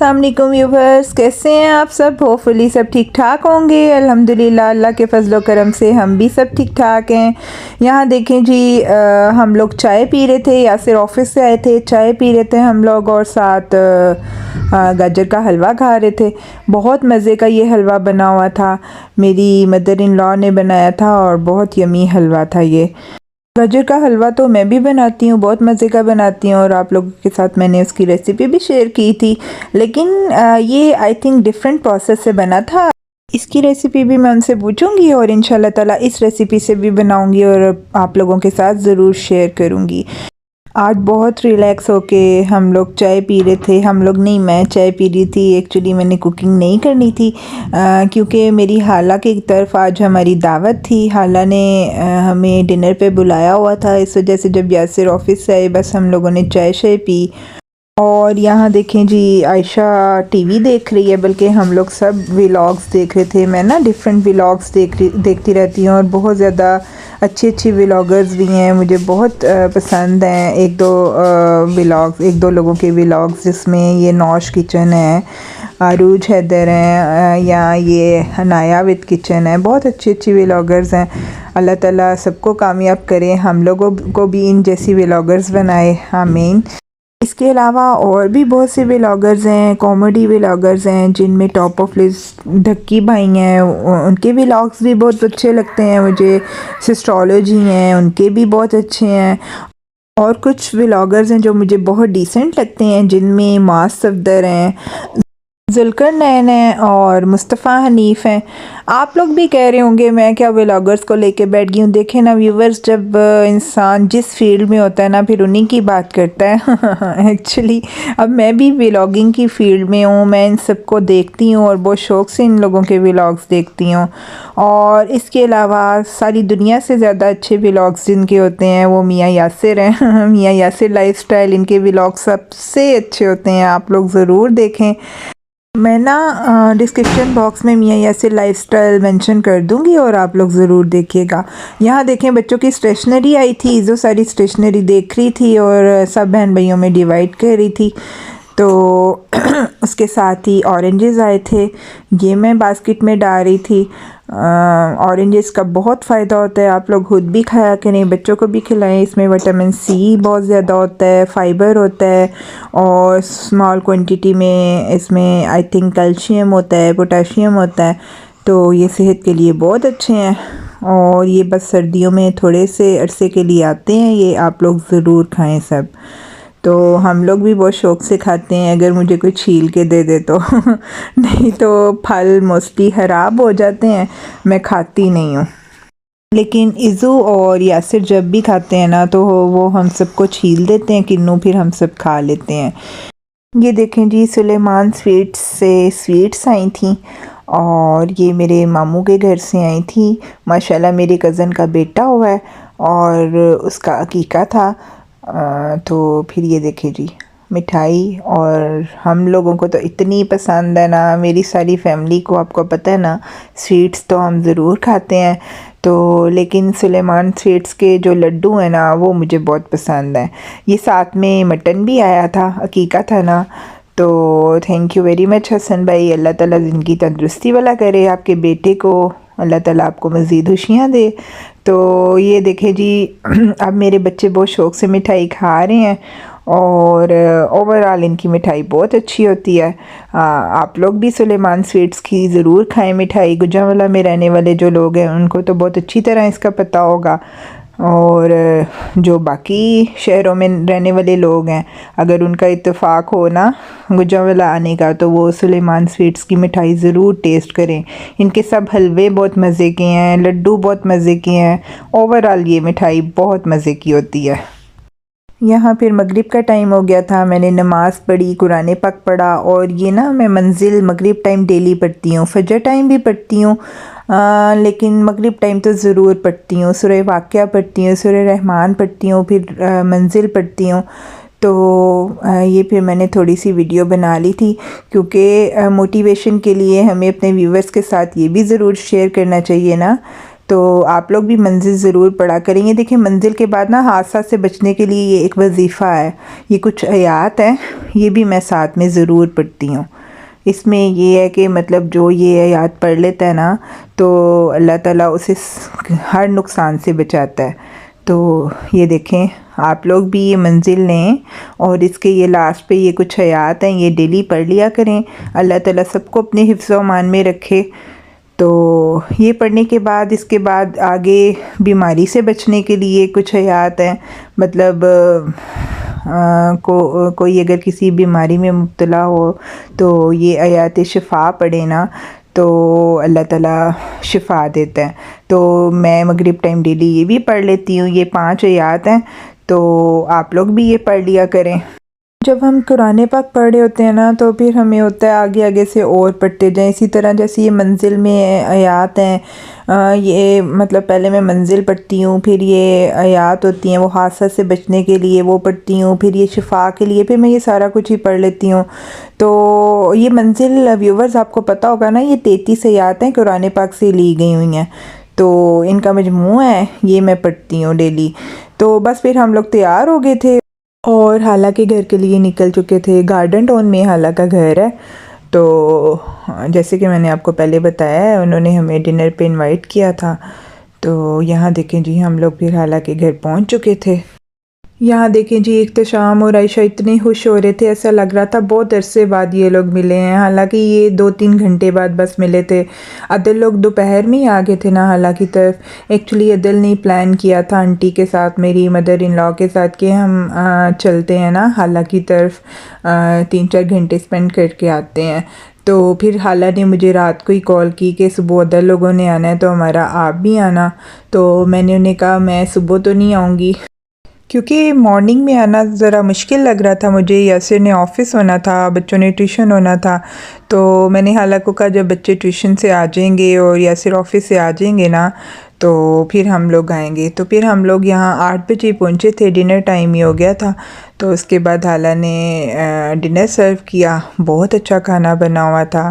अस्सलाम वालेकुम व्यूवर्स, कैसे हैं आप सब। होपफुली सब ठीक ठाक होंगे। अल्हम्दुलिल्लाह अल्लाह के फजल करम से हम भी सब ठीक ठाक हैं। यहाँ देखें जी, हम लोग चाय पी रहे थे, यासिर ऑफिस से आए थे, चाय पी रहे थे हम लोग और साथ गाजर का हलवा खा रहे थे। बहुत मज़े का ये हलवा बना हुआ था, मेरी मदर इन लॉ ने बनाया था और बहुत यमी हलवा था ये। गाजर का हलवा तो मैं भी बनाती हूँ, बहुत मज़े का बनाती हूँ और आप लोगों के साथ मैंने उसकी रेसिपी भी शेयर की थी, लेकिन ये आई थिंक डिफरेंट प्रोसेस से बना था। इसकी रेसिपी भी मैं उनसे पूछूंगी और इंशाल्लाह ताला इस रेसिपी से भी बनाऊंगी और आप लोगों के साथ ज़रूर शेयर करूंगी। आज बहुत रिलैक्स होके हम लोग चाय पी रहे थे। हम लोग नहीं, मैं चाय पी रही थी। एक्चुअली मैंने कुकिंग नहीं करनी थी क्योंकि मेरी खाला की तरफ आज हमारी दावत थी। खाला ने हमें डिनर पे बुलाया हुआ था, इस वजह से जब यासिर ऑफिस से आए बस हम लोगों ने चाय शाय पी। और यहाँ देखें जी, आयशा टीवी देख रही है, बल्कि हम लोग सब व्लॉग्स देख रहे थे। मैं ना डिफरेंट व्लॉग्स देखती रहती हूँ और बहुत ज़्यादा अच्छी व्लॉगर्स भी हैं, मुझे बहुत पसंद हैं। एक दो लोगों के व्लॉग्स जिसमें ये नौश किचन है, आरूज हैदर हैं, या ये हनाया विद किचन है। बहुत अच्छी व्लॉगर्स हैं। अल्लाह ताला सबको कामयाब करे, हम लोगों को भी इन जैसी व्लॉगर्स बनाए, आमीन। इसके अलावा और भी बहुत से व्लॉगर्स हैं, कॉमेडी व्लॉगर्स हैं, जिनमें टॉप ऑफ लिस्ट ढक्की भाई हैं, उनके व्लॉग्स भी बहुत अच्छे लगते हैं मुझे। सिस्ट्रोलॉजी हैं, उनके भी बहुत अच्छे हैं। और कुछ व्लॉगर्स हैं जो मुझे बहुत डिसेंट लगते हैं, जिनमें मास सफदर हैं, जुल्कर नैन है और मुस्तफ़ा हनीफ़ हैं। आप लोग भी कह रहे होंगे मैं क्या व्लॉगर्स को लेके बैठ गई हूँ। देखें ना व्यूवर्स, जब इंसान जिस फील्ड में होता है ना, फिर उन्हीं की बात करता है। एक्चुअली अब मैं भी व्लॉगिंग की फील्ड में हूँ, मैं इन सबको देखती हूँ और बहुत शौक़ से इन लोगों के व्लॉग्स देखती हूँ। और इसके अलावा सारी दुनिया से ज़्यादा अच्छे व्लॉग्स जिनके होते हैं वो मियाँ यासिर हैं। मियाँ यासिर लाइफस्टाइल, इनके व्लॉग सबसे अच्छे होते हैं, आप लोग ज़रूर देखें। मैं ना डिस्क्रिप्शन बॉक्स में मियाँ यासिर लाइफस्टाइल मेंशन कर दूंगी और आप लोग ज़रूर देखिएगा। यहाँ देखें, बच्चों की स्टेशनरी आई थी, जो सारी स्टेशनरी देख रही थी और सब बहन भाइयों में डिवाइड कर रही थी। तो उसके साथ ही ऑरेंजेस आए थे, ये मैं बास्केट में डाल रही थी। ऑरेंजेस का बहुत फ़ायदा होता है, आप लोग खुद भी खाया करें, बच्चों को भी खिलाएं। इसमें विटामिन सी बहुत ज़्यादा होता है, फाइबर होता है और स्मॉल क्वांटिटी में इसमें आई थिंक कैल्शियम होता है, पोटाशियम होता है, तो ये सेहत के लिए बहुत अच्छे हैं। और ये बस सर्दियों में थोड़े से अरसे के लिए आते हैं, ये आप लोग ज़रूर खाएँ सब। तो हम लोग भी बहुत शौक़ से खाते हैं, अगर मुझे कोई छील के दे दे तो। नहीं तो फल मोस्टली ख़राब हो जाते हैं, मैं खाती नहीं हूँ। लेकिन इज़ू और यासिर जब भी खाते हैं ना, तो वो हम सबको छील देते हैं किन्नू, फिर हम सब खा लेते हैं। ये देखें जी, सुलेमान स्वीट्स से स्वीट्स आई थी और ये मेरे मामू के घर से आई थी। माशाल्लाह मेरे कज़न का बेटा हुआ है और उसका अकीका था। तो फिर ये देखे जी मिठाई, और हम लोगों को तो इतनी पसंद है ना, मेरी सारी फैमिली को, आपको पता है ना, स्वीट्स तो हम ज़रूर खाते हैं। तो लेकिन सुलेमान स्वीट्स के जो लड्डू हैं ना, वो मुझे बहुत पसंद हैं। ये साथ में मटन भी आया था, अकीका था ना। तो thank you very much Hasan भाई, अल्लाह ताला ज़िंदगी तंदुरुस्ती वाला करे आपके बेटे को, अल्लाह ताला आपको मज़ीद खुशियाँ दे। तो ये देखें जी, अब मेरे बच्चे बहुत शौक़ से मिठाई खा रहे हैं और ओवरऑल इनकी मिठाई बहुत अच्छी होती है। आप लोग भी सुलेमान स्वीट्स की ज़रूर खाएं मिठाई। गुजरांवाला में रहने वाले जो लोग हैं उनको तो बहुत अच्छी तरह इसका पता होगा, और जो बाकी शहरों में रहने वाले लोग हैं, अगर उनका इत्तेफाक हो ना गुजरांवाला आने का, तो वो सुलेमान स्वीट्स की मिठाई ज़रूर टेस्ट करें। इनके सब हलवे बहुत मज़े के हैं, लड्डू बहुत मज़े के हैं, ओवरऑल ये मिठाई बहुत मज़े की होती है। यहाँ फिर मगरिब का टाइम हो गया था, मैंने नमाज़ पढ़ी, कुरान पाक पढ़ा। और ये ना मैं मंजिल मगरिब टाइम डेली पढ़ती हूँ, फजर टाइम भी पढ़ती हूँ, लेकिन मगरिब टाइम तो ज़रूर पढ़ती हूँ। सूरह वाक़िया पढ़ती हूँ, सूरह रहमान पढ़ती हूँ, फिर मंजिल पढ़ती हूँ। तो ये फिर मैंने थोड़ी सी वीडियो बना ली थी, क्योंकि मोटिवेशन के लिए हमें अपने व्यूवर्स के साथ ये भी ज़रूर शेयर करना चाहिए ना। तो आप लोग भी मंजिल ज़रूर पढ़ा करें। ये देखिए मंजिल के बाद ना हादसा से बचने के लिए ये एक वजीफ़ा है, ये कुछ आयात हैं, ये भी मैं साथ में ज़रूर पढ़ती हूँ। इसमें ये है कि मतलब जो ये आयात पढ़ लेता है ना तो अल्लाह ताला उसे हर नुकसान से बचाता है। तो ये देखें आप लोग भी ये मंजिल लें और इसके ये लास्ट पे ये कुछ आयात हैं, ये डेली पढ़ लिया करें। अल्लाह ताला सबको अपने हिफ्ज़ व अमान में रखे। तो ये पढ़ने के बाद इसके बाद आगे बीमारी से बचने के लिए कुछ आयात हैं, मतलब कोई अगर किसी बीमारी में मुब्तला हो तो ये आयात शिफ़ा पढ़े ना तो अल्लाह ताला शिफ़ा देता है। तो मैं मगरिब टाइम डेली ये भी पढ़ लेती हूँ। ये 5 आयात हैं, तो आप लोग भी ये पढ़ लिया करें। जब हम कुरान पाक पढ़ रहे होते हैं ना तो फिर हमें होता है आगे आगे से और पढ़ते जाएं। इसी तरह जैसे ये मंजिल में आयात हैं, ये मतलब पहले मैं मंजिल पढ़ती हूँ, फिर ये आयात होती हैं वो हादसा से बचने के लिए वो पढ़ती हूँ, फिर ये शिफा के लिए, फिर मैं ये सारा कुछ ही पढ़ लेती हूँ। तो ये मंजिल व्यूवर्स आपको पता होगा ना, ये 33 आयात हैं कुरान पाक से ली गई हुई हैं, तो इनका मजमूआ है, ये मैं पढ़ती हूँ डेली। तो बस फिर हम लोग तैयार हो गए थे और हाला के घर के लिए निकल चुके थे। गार्डन टाउन में हाला का घर है। तो जैसे कि मैंने आपको पहले बताया है, उन्होंने हमें डिनर पे इनवाइट किया था। तो यहाँ देखें जी हम लोग फिर हाला के घर पहुँच चुके थे। यहाँ देखें जी इख्तिशाम और आयशा इतने खुश हो रहे थे, ऐसा लग रहा था बहुत अरसे बाद ये लोग मिले हैं। हालांकि ये 2-3 घंटे बाद बस मिले थे। अदल लोग दोपहर में ही आ गए थे ना हाला की तरफ। एक्चुअली अदल ने प्लान किया था आंटी के साथ, मेरी मदर इन लॉ के साथ, कि हम चलते हैं ना हाला की तरफ, 3-4 घंटे स्पेंड करके आते हैं। तो फिर हाला ने मुझे रात को ही कॉल की कि सुबह अदल लोगों ने आना है तो हमारा आप भी आना। तो मैंने उन्हें कहा मैं सुबह तो नहीं आऊँगी क्योंकि मॉर्निंग में आना ज़रा मुश्किल लग रहा था मुझे। यासिर ने ऑफ़िस होना था, बच्चों ने ट्यूशन होना था। तो मैंने हाला को कहा जब बच्चे ट्यूशन से आ जाएंगे और यासिर ऑफ़िस से आ जाएंगे ना तो फिर हम लोग आएंगे। तो फिर हम लोग यहाँ 8 बजे पहुँचे थे, डिनर टाइम ही हो गया था। तो उसके बाद हाला ने डिनर सर्व किया, बहुत अच्छा खाना बना हुआ था।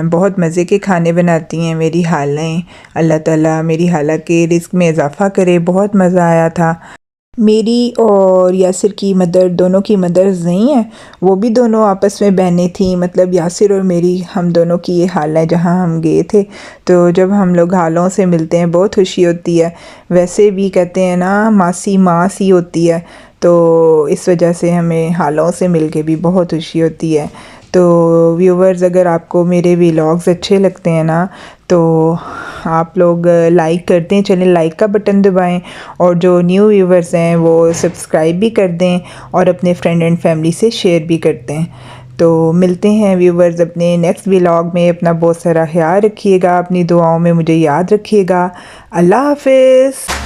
बहुत मज़े के खाने बनाती हैं मेरी हालाएँ। अल्लाह ताला मेरी हाला के रिज़्क़ में इजाफ़ा करे, बहुत मज़ा आया था। मेरी और यासिर की मदर, दोनों की मदर्स नहीं हैं, वो भी दोनों आपस में बहनें थीं। मतलब यासिर और मेरी, हम दोनों की ये हाल है जहाँ हम गए थे। तो जब हम लोग हालों से मिलते हैं बहुत खुशी होती है। वैसे भी कहते हैं ना मासी माँ सी होती है, तो इस वजह से हमें हालों से मिल के भी बहुत खुशी होती है। तो व्यूवर्स अगर आपको मेरे व्लॉग्स अच्छे लगते हैं ना तो आप लोग लाइक करते हैं, चलें लाइक का बटन दबाएं, और जो न्यू व्यूवर्स हैं वो सब्सक्राइब भी कर दें और अपने फ्रेंड एंड फैमिली से शेयर भी करते हैं। तो मिलते हैं व्यूवर्स अपने नेक्स्ट व्लॉग में। अपना बहुत सारा ख्याल रखिएगा, अपनी दुआओं में मुझे याद रखिएगा। अल्लाह हाफ़िज़।